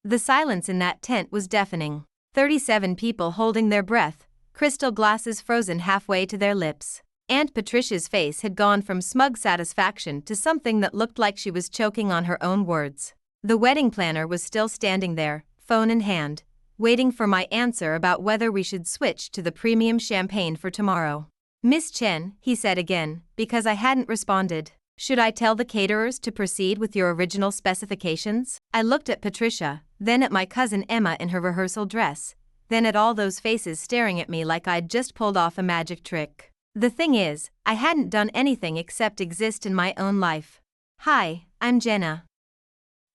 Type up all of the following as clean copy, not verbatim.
The silence in that tent was deafening. 37 people holding their breath, crystal glasses frozen halfway to their lips. Aunt Patricia's face had gone from smug satisfaction to something that looked like she was choking on her own words. The wedding planner was still standing there, phone in hand, waiting for my answer about whether we should switch to the premium champagne for tomorrow. "Miss Chen," he said again, because I hadn't responded. "Should I tell the caterers to proceed with your original specifications?" I looked at Patricia, then at my cousin Emma in her rehearsal dress, then at all those faces staring at me like I'd just pulled off a magic trick. The thing is, I hadn't done anything except exist in my own life. Hi, I'm Jenna.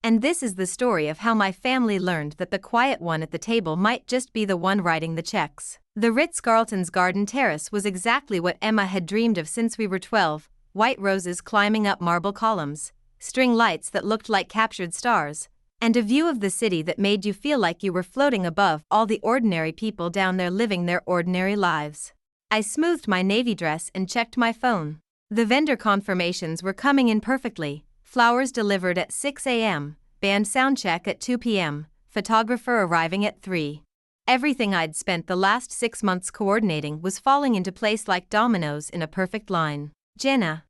And this is the story of how my family learned that the quiet one at the table might just be the one writing the checks. The Ritz-Carlton's garden terrace was exactly what Emma had dreamed of since we were 12, white roses climbing up marble columns, string lights that looked like captured stars, and a view of the city that made you feel like you were floating above all the ordinary people down there living their ordinary lives. I smoothed my navy dress and checked my phone. The vendor confirmations were coming in perfectly. Flowers delivered at 6 a.m., band soundcheck at 2 p.m., photographer arriving at 3. Everything I'd spent the last 6 months coordinating was falling into place like dominoes in a perfect line. "Jenna."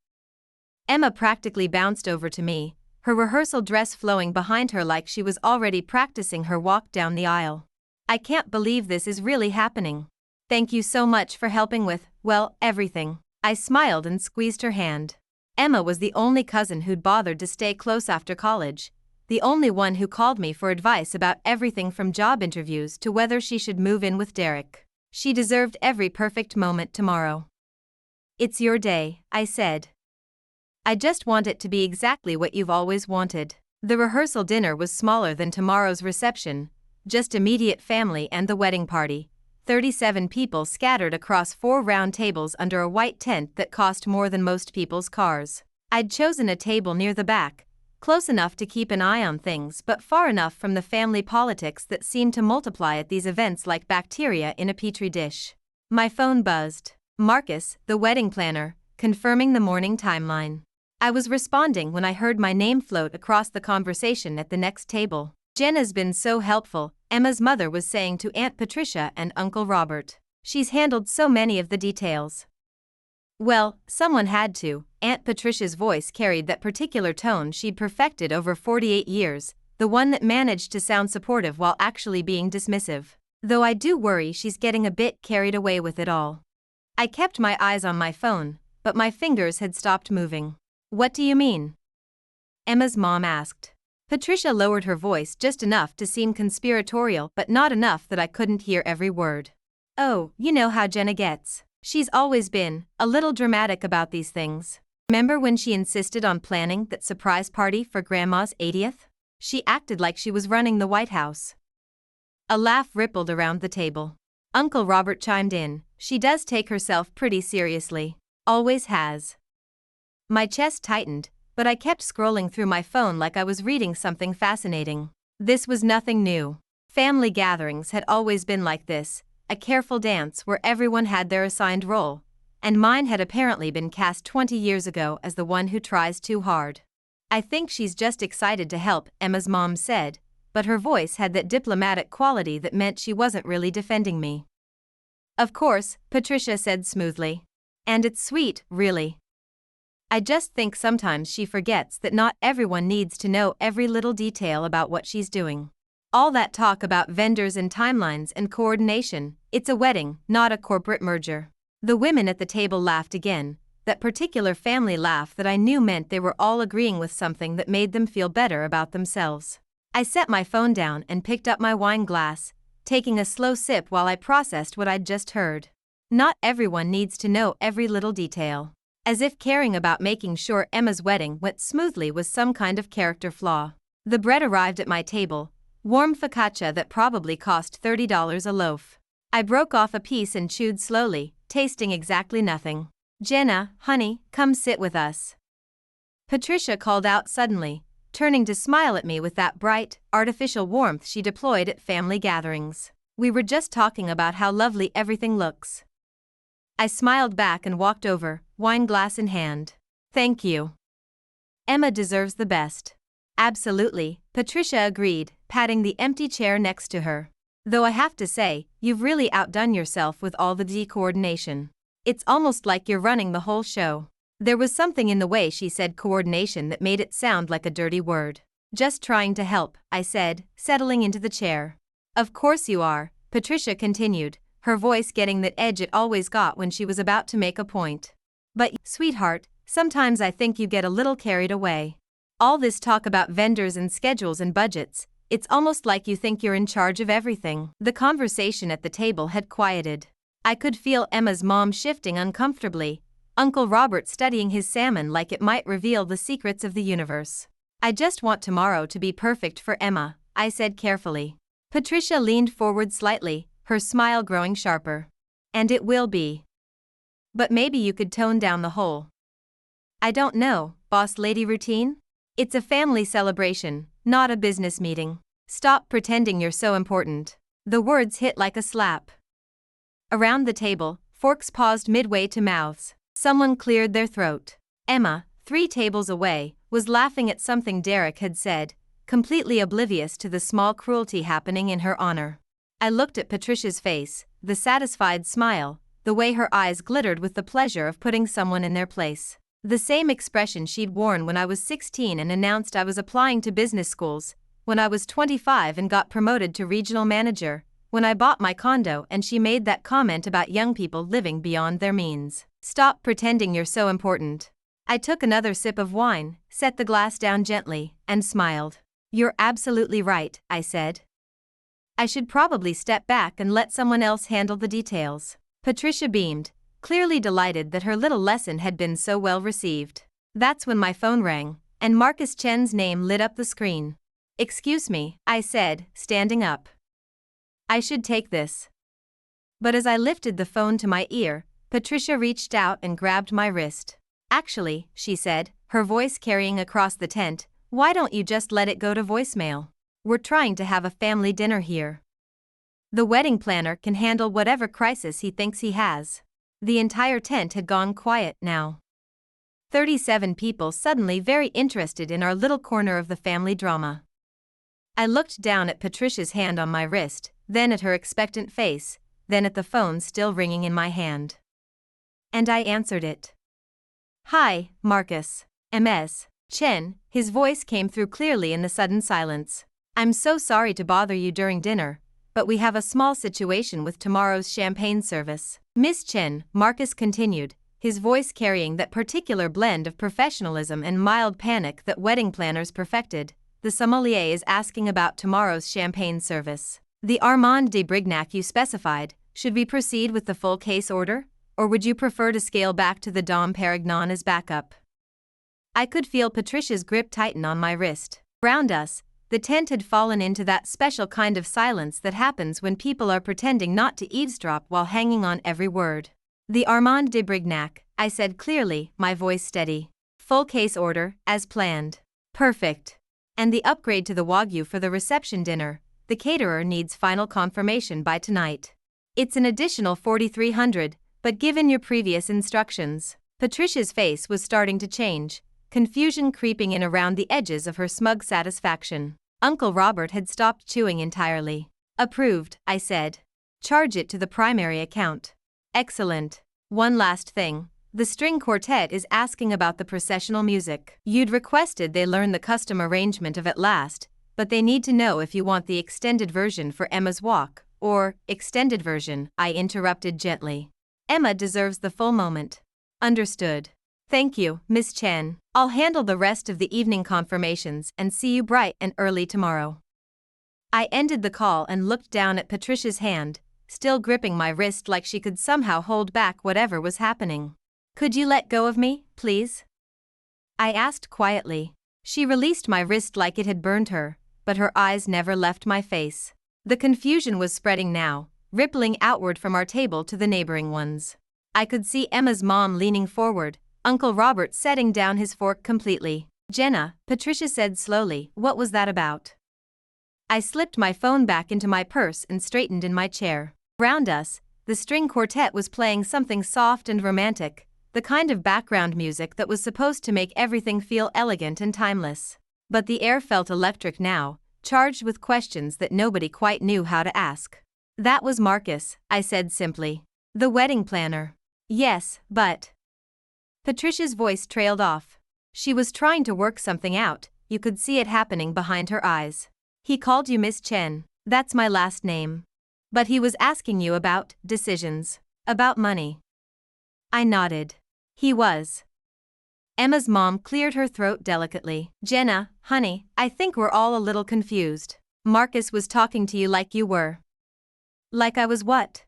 Emma practically bounced over to me, her rehearsal dress flowing behind her like she was already practicing her walk down the aisle. "I can't believe this is really happening. Thank you so much for helping with, well, everything." I smiled and squeezed her hand. Emma was the only cousin who'd bothered to stay close after college, the only one who called me for advice about everything from job interviews to whether she should move in with Derek. She deserved every perfect moment tomorrow. "It's your day," I said. "I just want it to be exactly what you've always wanted." The rehearsal dinner was smaller than tomorrow's reception, just immediate family and the wedding party. 37 people scattered across 4 round tables under a white tent that cost more than most people's cars. I'd chosen a table near the back, close enough to keep an eye on things but far enough from the family politics that seemed to multiply at these events like bacteria in a petri dish. My phone buzzed. Marcus, the wedding planner, confirming the morning timeline. I was responding when I heard my name float across the conversation at the next table. "Jenna's been so helpful," Emma's mother was saying to Aunt Patricia and Uncle Robert. "She's handled so many of the details." Well, someone had to. Aunt Patricia's voice carried that particular tone she'd perfected over 48 years, the one that managed to sound supportive while actually being dismissive. Though I do worry she's getting a bit carried away with it all. I kept my eyes on my phone, but my fingers had stopped moving. "What do you mean?" Emma's mom asked. Patricia lowered her voice just enough to seem conspiratorial but not enough that I couldn't hear every word. "Oh, you know how Jenna gets. She's always been a little dramatic about these things. Remember when she insisted on planning that surprise party for Grandma's 80th? She acted like she was running the White House." A laugh rippled around the table. Uncle Robert chimed in. "She does take herself pretty seriously. Always has." My chest tightened, but I kept scrolling through my phone like I was reading something fascinating. This was nothing new. Family gatherings had always been like this, a careful dance where everyone had their assigned role, and mine had apparently been cast 20 years ago as the one who tries too hard. "I think she's just excited to help," Emma's mom said, but her voice had that diplomatic quality that meant she wasn't really defending me. "Of course," Patricia said smoothly. "And it's sweet, really. I just think sometimes she forgets that not everyone needs to know every little detail about what she's doing. All that talk about vendors and timelines and coordination, it's a wedding, not a corporate merger." The women at the table laughed again, that particular family laugh that I knew meant they were all agreeing with something that made them feel better about themselves. I set my phone down and picked up my wine glass, taking a slow sip while I processed what I'd just heard. Not everyone needs to know every little detail. As if caring about making sure Emma's wedding went smoothly was some kind of character flaw. The bread arrived at my table, warm focaccia that probably cost $30 a loaf. I broke off a piece and chewed slowly, tasting exactly nothing. "Jenna, honey, come sit with us." Patricia called out suddenly, turning to smile at me with that bright, artificial warmth she deployed at family gatherings. "We were just talking about how lovely everything looks." I smiled back and walked over, wine glass in hand. "Thank you. Emma deserves the best." "Absolutely," Patricia agreed, patting the empty chair next to her. Though I have to say, you've really outdone yourself with all the coordination. It's almost like you're running the whole show. There was something in the way she said coordination that made it sound like a dirty word. Just trying to help, I said, settling into the chair. Of course you are, Patricia continued, her voice getting that edge it always got when she was about to make a point. But, sweetheart, sometimes I think you get a little carried away. All this talk about vendors and schedules and budgets, it's almost like you think you're in charge of everything. The conversation at the table had quieted. I could feel Emma's mom shifting uncomfortably, Uncle Robert studying his salmon like it might reveal the secrets of the universe. I just want tomorrow to be perfect for Emma, I said carefully. Patricia leaned forward slightly, her smile growing sharper. And it will be. But maybe you could tone down the whole, I don't know, boss lady routine? It's a family celebration, not a business meeting. Stop pretending you're so important. The words hit like a slap. Around the table, forks paused midway to mouths. Someone cleared their throat. Emma, 3 tables away, was laughing at something Derek had said, completely oblivious to the small cruelty happening in her honor. I looked at Patricia's face, the satisfied smile, the way her eyes glittered with the pleasure of putting someone in their place. The same expression she'd worn when I was 16 and announced I was applying to business schools, when I was 25 and got promoted to regional manager, when I bought my condo and she made that comment about young people living beyond their means. Stop pretending you're so important. I took another sip of wine, set the glass down gently, and smiled. You're absolutely right, I said. I should probably step back and let someone else handle the details. Patricia beamed, clearly delighted that her little lesson had been so well received. That's when my phone rang, and Marcus Chen's name lit up the screen. Excuse me, I said, standing up. I should take this. But as I lifted the phone to my ear, Patricia reached out and grabbed my wrist. Actually, she said, her voice carrying across the tent, why don't you just let it go to voicemail? We're trying to have a family dinner here. The wedding planner can handle whatever crisis he thinks he has. The entire tent had gone quiet now. 37 people suddenly very interested in our little corner of the family drama. I looked down at Patricia's hand on my wrist, then at her expectant face, then at the phone still ringing in my hand. And I answered it. Hi, Marcus. Ms. Chen, his voice came through clearly in the sudden silence. I'm so sorry to bother you during dinner, but we have a small situation with tomorrow's champagne service. Miss Chen, Marcus continued, his voice carrying that particular blend of professionalism and mild panic that wedding planners perfected. The sommelier is asking about tomorrow's champagne service. The Armand de Brignac you specified, should we proceed with the full case order? Or would you prefer to scale back to the Dom Perignon as backup? I could feel Patricia's grip tighten on my wrist. Around us, the tent had fallen into that special kind of silence that happens when people are pretending not to eavesdrop while hanging on every word. The Armand de Brignac, I said clearly, my voice steady. Full case order, as planned. Perfect. And the upgrade to the Wagyu for the reception dinner, the caterer needs final confirmation by tonight. It's an additional 4,300, but given your previous instructions. Patricia's face was starting to change, confusion creeping in around the edges of her smug satisfaction. Uncle Robert had stopped chewing entirely. Approved, I said. Charge it to the primary account. Excellent. One last thing. The string quartet is asking about the processional music. You'd requested they learn the custom arrangement of At Last, but they need to know if you want the extended version for Emma's walk, or, extended version, I interrupted gently. Emma deserves the full moment. Understood. Thank you, Miss Chen. I'll handle the rest of the evening confirmations and see you bright and early tomorrow. I ended the call and looked down at Patricia's hand, still gripping my wrist like she could somehow hold back whatever was happening. Could you let go of me, please? I asked quietly. She released my wrist like it had burned her, but her eyes never left my face. The confusion was spreading now, rippling outward from our table to the neighboring ones. I could see Emma's mom leaning forward, Uncle Robert setting down his fork completely. Jenna, Patricia said slowly, what was that about? I slipped my phone back into my purse and straightened in my chair. Around us, the string quartet was playing something soft and romantic, the kind of background music that was supposed to make everything feel elegant and timeless. But the air felt electric now, charged with questions that nobody quite knew how to ask. That was Marcus, I said simply. The wedding planner. Yes, but... Patricia's voice trailed off. She was trying to work something out, you could see it happening behind her eyes. He called you Miss Chen, that's my last name. But he was asking you about decisions. About money. I nodded. He was. Emma's mom cleared her throat delicately. Jenna, honey, I think we're all a little confused. Marcus was talking to you like you were. Like I was what?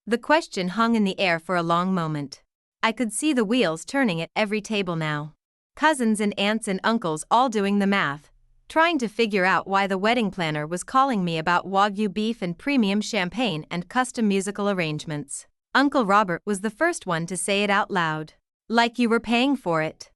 The question hung in the air for a long moment. I could see the wheels turning at every table now. Cousins and aunts and uncles all doing the math, trying to figure out why the wedding planner was calling me about Wagyu beef and premium champagne and custom musical arrangements. Uncle Robert was the first one to say it out loud. Like you were paying for it.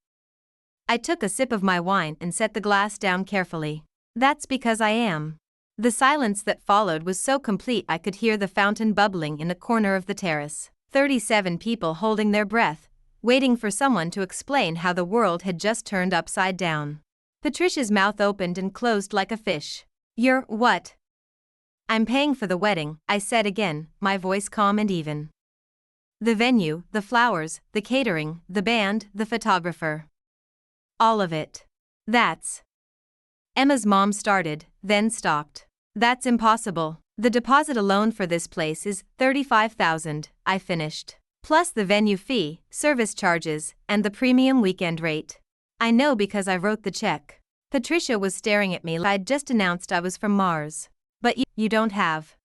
I took a sip of my wine and set the glass down carefully. That's because I am. The silence that followed was so complete I could hear the fountain bubbling in the corner of the terrace. 37 people holding their breath, waiting for someone to explain how the world had just turned upside down. Patricia's mouth opened and closed like a fish. You're what? I'm paying for the wedding, I said again, my voice calm and even. The venue, the flowers, the catering, the band, the photographer. All of it. That's... Emma's mom started, then stopped. That's impossible. The deposit alone for this place is $35,000, I finished. Plus the venue fee, service charges, and the premium weekend rate. I know because I wrote the check. Patricia was staring at me like I'd just announced I was from Mars. But you don't have.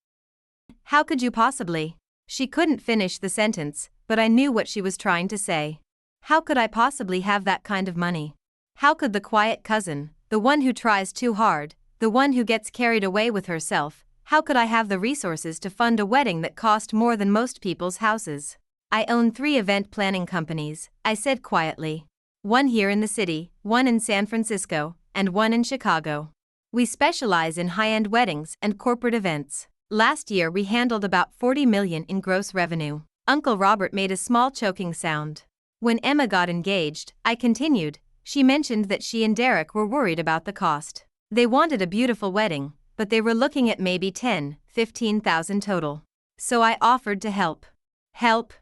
How could you possibly? She couldn't finish the sentence, but I knew what she was trying to say. How could I possibly have that kind of money? How could the quiet cousin, the one who tries too hard, the one who gets carried away with herself, how could I have the resources to fund a wedding that cost more than most people's houses? I own 3 event planning companies, I said quietly. One here in the city, one in San Francisco, and one in Chicago. We specialize in high-end weddings and corporate events. Last year we handled about $40 million in gross revenue. Uncle Robert made a small choking sound. When Emma got engaged, I continued, she mentioned that she and Derek were worried about the cost. They wanted a beautiful wedding, but they were looking at maybe $10,000–15,000 total. So I offered to help. Help?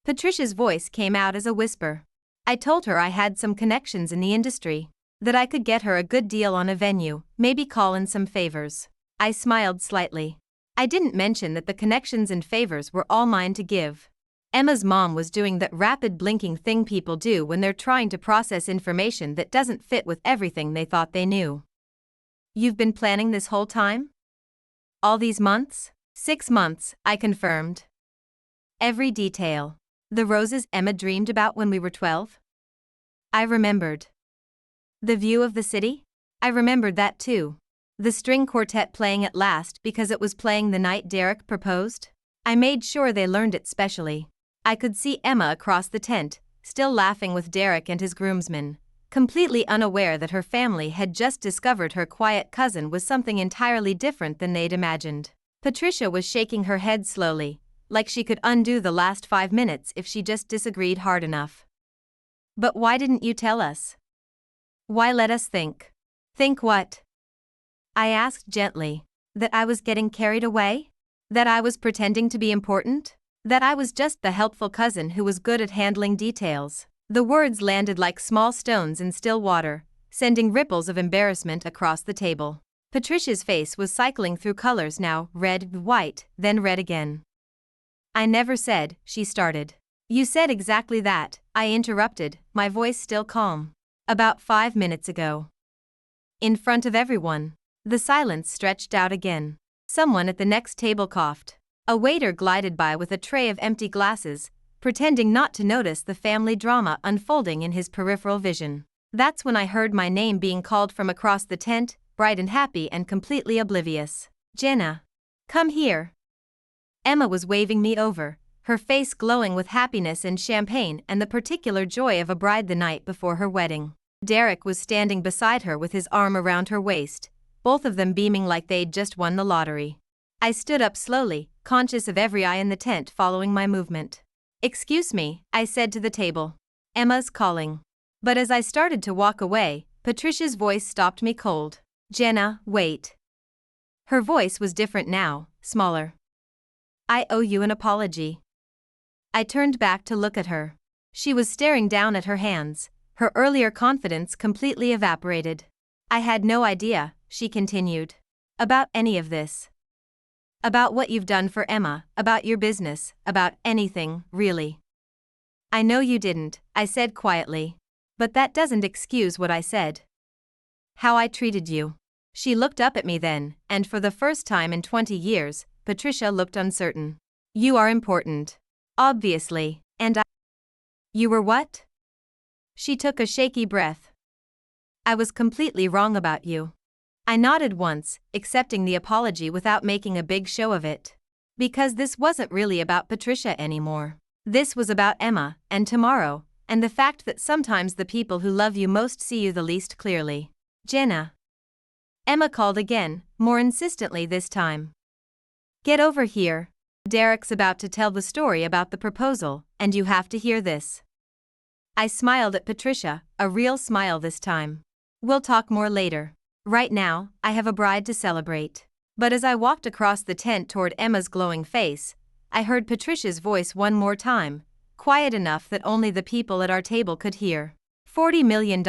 Patricia's voice came out as a whisper. I told her I had some connections in the industry, that I could get her a good deal on a venue, maybe call in some favors. I smiled slightly. I didn't mention that the connections and favors were all mine to give. Emma's mom was doing that rapid blinking thing people do when they're trying to process information that doesn't fit with everything they thought they knew. You've been planning this whole time? All these months? 6 months, I confirmed. Every detail. The roses Emma dreamed about when we were 12? I remembered. The view of the city? I remembered that too. The string quartet playing at last because it was playing the night Derek proposed? I made sure they learned it specially. I could see Emma across the tent, still laughing with Derek and his groomsmen, completely unaware that her family had just discovered her quiet cousin was something entirely different than they'd imagined. Patricia was shaking her head slowly, like she could undo the last 5 minutes if she just disagreed hard enough. But why didn't you tell us? Why let us think? Think what? I asked gently. That I was getting carried away? That I was pretending to be important? That I was just the helpful cousin who was good at handling details? The words landed like small stones in still water, sending ripples of embarrassment across the table. Patricia's face was cycling through colors now, red, white, then red again. I never said, she started. You said exactly that, I interrupted, my voice still calm. About 5 minutes ago. In front of everyone. The silence stretched out again. Someone at the next table coughed. A waiter glided by with a tray of empty glasses, pretending not to notice the family drama unfolding in his peripheral vision. That's when I heard my name being called from across the tent, bright and happy and completely oblivious. Jenna. Come here. Emma was waving me over, her face glowing with happiness and champagne and the particular joy of a bride the night before her wedding. Derek was standing beside her with his arm around her waist, both of them beaming like they'd just won the lottery. I stood up slowly, conscious of every eye in the tent following my movement. Excuse me, I said to the table. Emma's calling. But as I started to walk away, Patricia's voice stopped me cold. Jenna, wait. Her voice was different now, smaller. I owe you an apology. I turned back to look at her. She was staring down at her hands, her earlier confidence completely evaporated. I had no idea, she continued, about any of this. About what you've done for Emma, about your business, about anything, really. I know you didn't, I said quietly. But that doesn't excuse what I said. How I treated you. She looked up at me then, and for the first time in 20 years, Patricia looked uncertain. You are important. Obviously, and I. You were what? She took a shaky breath. I was completely wrong about you. I nodded once, accepting the apology without making a big show of it. Because this wasn't really about Patricia anymore. This was about Emma, and tomorrow, and the fact that sometimes the people who love you most see you the least clearly. Jenna. Emma called again, more insistently this time. Get over here. Derek's about to tell the story about the proposal, and you have to hear this. I smiled at Patricia, a real smile this time. We'll talk more later. Right now, I have a bride to celebrate. But as I walked across the tent toward Emma's glowing face, I heard Patricia's voice one more time, quiet enough that only the people at our table could hear. $40 million,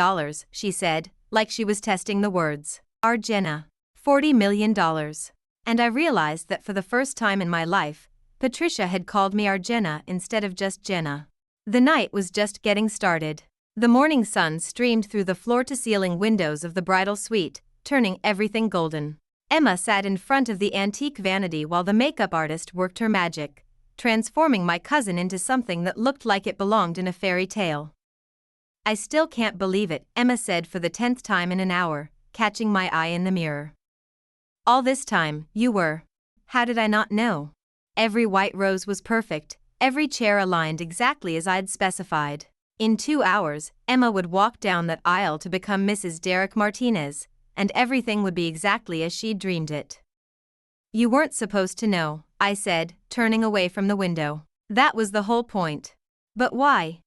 she said, like she was testing the words. Our Jenna. $40 million. And I realized that for the first time in my life, Patricia had called me our Jenna instead of just Jenna. The night was just getting started. The morning sun streamed through the floor-to-ceiling windows of the bridal suite, turning everything golden. Emma sat in front of the antique vanity while the makeup artist worked her magic, transforming my cousin into something that looked like it belonged in a fairy tale. I still can't believe it, Emma said for the 10th time in an hour, catching my eye in the mirror. All this time, you were. How did I not know? Every white rose was perfect, every chair aligned exactly as I'd specified. In 2 hours, Emma would walk down that aisle to become Mrs. Derek Martinez, and everything would be exactly as she'd dreamed it. You weren't supposed to know, I said, turning away from the window. That was the whole point. But why?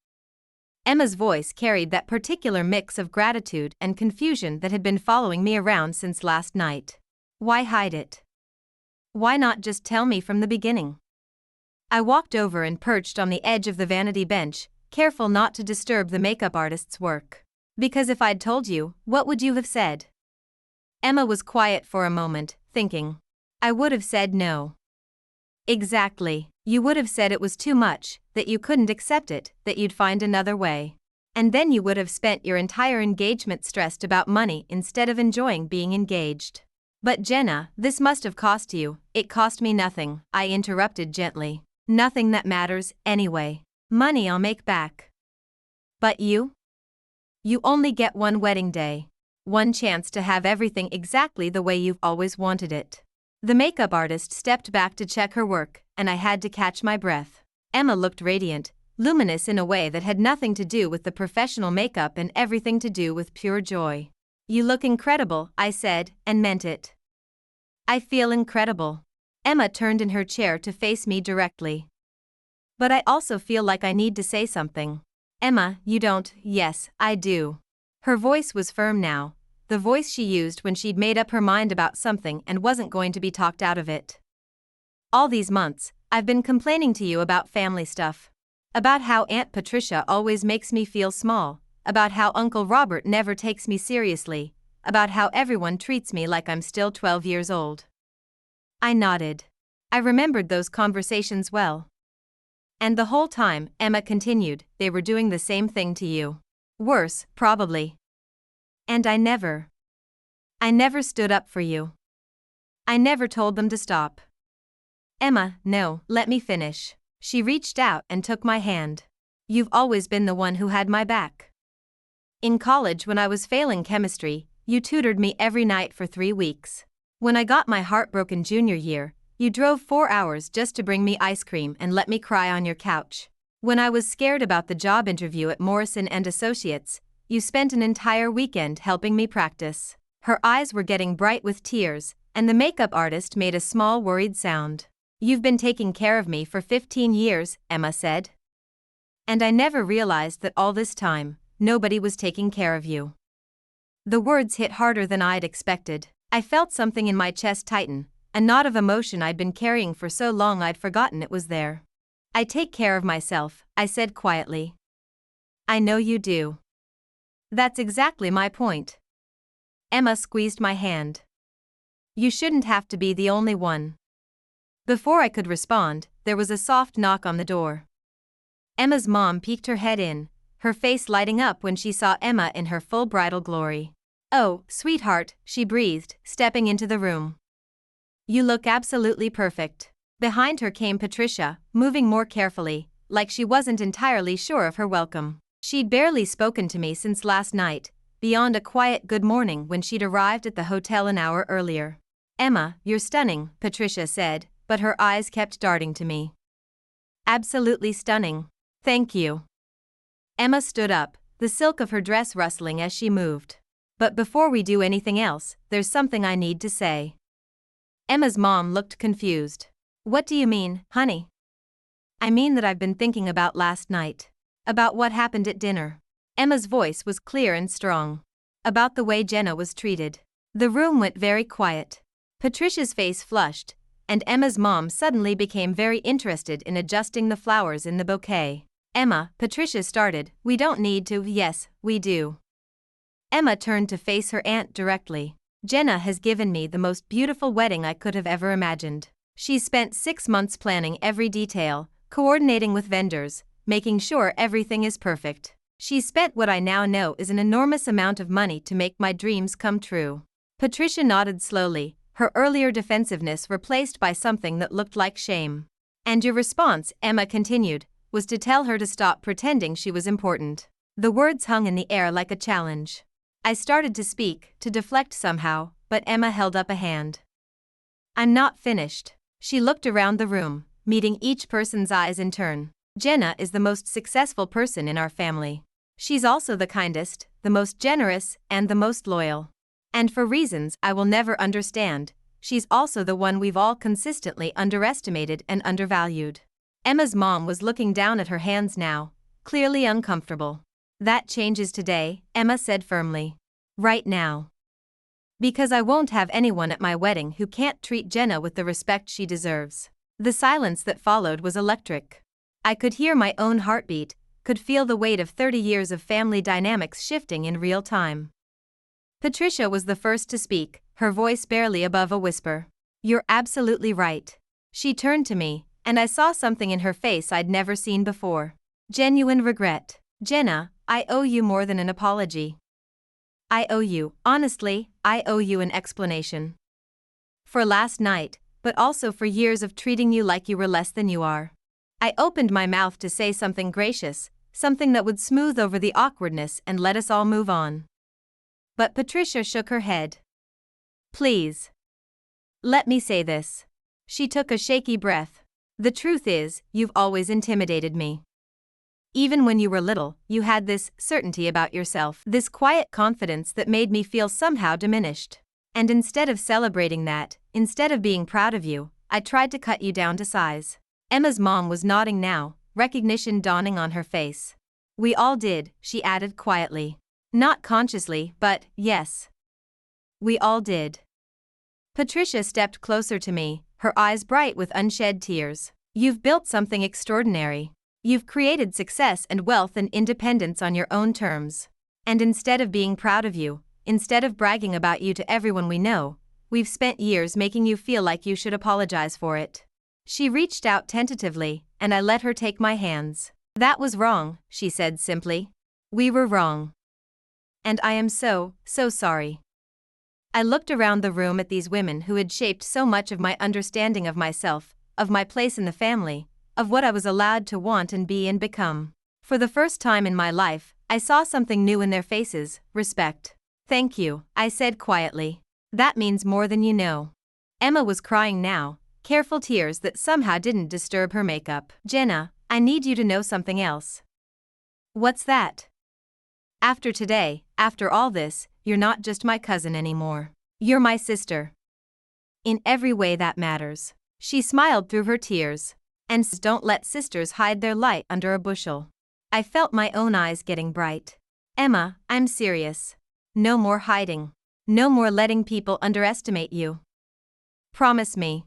Emma's voice carried that particular mix of gratitude and confusion that had been following me around since last night. Why hide it? Why not just tell me from the beginning? I walked over and perched on the edge of the vanity bench, careful not to disturb the makeup artist's work. Because if I'd told you, what would you have said? Emma was quiet for a moment, thinking. I would have said no. Exactly. You would have said it was too much, that you couldn't accept it, that you'd find another way. And then you would have spent your entire engagement stressed about money instead of enjoying being engaged. But Jenna, this must have cost you. It cost me nothing, I interrupted gently. Nothing that matters, anyway. Money I'll make back. But you? You only get one wedding day. One chance to have everything exactly the way you've always wanted it. The makeup artist stepped back to check her work, and I had to catch my breath. Emma looked radiant, luminous in a way that had nothing to do with the professional makeup and everything to do with pure joy. You look incredible, I said, and meant it. I feel incredible. Emma turned in her chair to face me directly. But I also feel like I need to say something. Emma, you don't. Yes, I do. Her voice was firm now, the voice she used when she'd made up her mind about something and wasn't going to be talked out of it. All these months, I've been complaining to you about family stuff. About how Aunt Patricia always makes me feel small, about how Uncle Robert never takes me seriously, about how everyone treats me like I'm still 12 years old. I nodded. I remembered those conversations well. And the whole time, Emma continued, they were doing the same thing to you. Worse, probably. And I never stood up for you. I never told them to stop. Emma, no, let me finish. She reached out and took my hand. You've always been the one who had my back. In college when I was failing chemistry, you tutored me every night for 3 weeks. When I got my heartbroken junior year, you drove 4 hours just to bring me ice cream and let me cry on your couch. When I was scared about the job interview at Morrison & Associates, you spent an entire weekend helping me practice. Her eyes were getting bright with tears, and the makeup artist made a small worried sound. You've been taking care of me for 15 years, Emma said. And I never realized that all this time, nobody was taking care of you. The words hit harder than I'd expected. I felt something in my chest tighten, a knot of emotion I'd been carrying for so long I'd forgotten it was there. I take care of myself, I said quietly. I know you do. That's exactly my point. Emma squeezed my hand. You shouldn't have to be the only one. Before I could respond, there was a soft knock on the door. Emma's mom peeked her head in, her face lighting up when she saw Emma in her full bridal glory. Oh, sweetheart, she breathed, stepping into the room. You look absolutely perfect. Behind her came Patricia, moving more carefully, like she wasn't entirely sure of her welcome. She'd barely spoken to me since last night, beyond a quiet good morning when she'd arrived at the hotel an hour earlier. Emma, you're stunning, Patricia said, but her eyes kept darting to me. Absolutely stunning. Thank you. Emma stood up, the silk of her dress rustling as she moved. But before we do anything else, there's something I need to say. Emma's mom looked confused. What do you mean, honey? I mean that I've been thinking about last night. About what happened at dinner. Emma's voice was clear and strong. About the way Jenna was treated. The room went very quiet. Patricia's face flushed, and Emma's mom suddenly became very interested in adjusting the flowers in the bouquet. Emma, Patricia started, we don't need to. Yes, we do. Emma turned to face her aunt directly. Jenna has given me the most beautiful wedding I could have ever imagined. She's spent 6 months planning every detail, coordinating with vendors, making sure everything is perfect. She's spent what I now know is an enormous amount of money to make my dreams come true. Patricia nodded slowly, her earlier defensiveness replaced by something that looked like shame. And your response, Emma continued, was to tell her to stop pretending she was important. The words hung in the air like a challenge. I started to speak, to deflect somehow, but Emma held up a hand. I'm not finished. She looked around the room, meeting each person's eyes in turn. Jenna is the most successful person in our family. She's also the kindest, the most generous, and the most loyal. And for reasons I will never understand, she's also the one we've all consistently underestimated and undervalued. Emma's mom was looking down at her hands now, clearly uncomfortable. That changes today, Emma said firmly. Right now. Because I won't have anyone at my wedding who can't treat Jenna with the respect she deserves. The silence that followed was electric. I could hear my own heartbeat, could feel the weight of 30 years of family dynamics shifting in real time. Patricia was the first to speak, her voice barely above a whisper. You're absolutely right. She turned to me, and I saw something in her face I'd never seen before. Genuine regret. Jenna, I owe you more than an apology. I owe you, honestly, I owe you an explanation. For last night, but also for years of treating you like you were less than you are. I opened my mouth to say something gracious, something that would smooth over the awkwardness and let us all move on. But Patricia shook her head. Please. Let me say this. She took a shaky breath. The truth is, you've always intimidated me. Even when you were little, you had this certainty about yourself, this quiet confidence that made me feel somehow diminished. And instead of celebrating that, instead of being proud of you, I tried to cut you down to size. Emma's mom was nodding now, recognition dawning on her face. We all did, she added quietly. Not consciously, but, yes. We all did. Patricia stepped closer to me, her eyes bright with unshed tears. You've built something extraordinary. You've created success and wealth and independence on your own terms. And instead of being proud of you, instead of bragging about you to everyone we know, we've spent years making you feel like you should apologize for it. She reached out tentatively, and I let her take my hands. That was wrong, she said simply. We were wrong. And I am so sorry. I looked around the room at these women who had shaped so much of my understanding of myself, of my place in the family, of what I was allowed to want and be and become. For the first time in my life, I saw something new in their faces, respect. Thank you, I said quietly. That means more than you know. Emma was crying now, careful tears that somehow didn't disturb her makeup. Jenna, I need you to know something else. What's that? After today, after all this, you're not just my cousin anymore. You're my sister. In every way that matters. She smiled through her tears. And don't let sisters hide their light under a bushel. I felt my own eyes getting bright. Emma, I'm serious. No more hiding. No more letting people underestimate you. Promise me.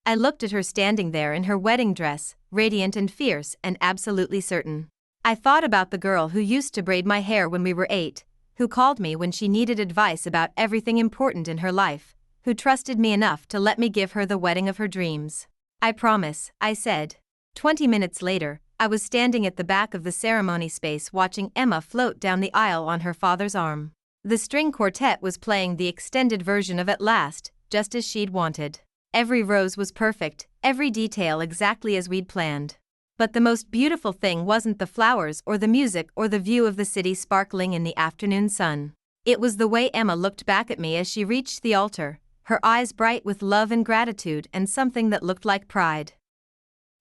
I looked at her standing there in her wedding dress, radiant and fierce and absolutely certain. I thought about the girl who used to braid my hair when we were 8, who called me when she needed advice about everything important in her life, who trusted me enough to let me give her the wedding of her dreams. I promise, I said. 20 minutes later, I was standing at the back of the ceremony space watching Emma float down the aisle on her father's arm. The string quartet was playing the extended version of At Last, just as she'd wanted. Every rose was perfect, every detail exactly as we'd planned. But the most beautiful thing wasn't the flowers or the music or the view of the city sparkling in the afternoon sun. It was the way Emma looked back at me as she reached the altar, her eyes bright with love and gratitude and something that looked like pride.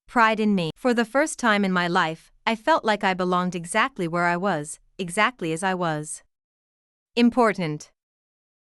Pride in me. For the first time in my life, I felt like I belonged exactly where I was, exactly as I was. Important.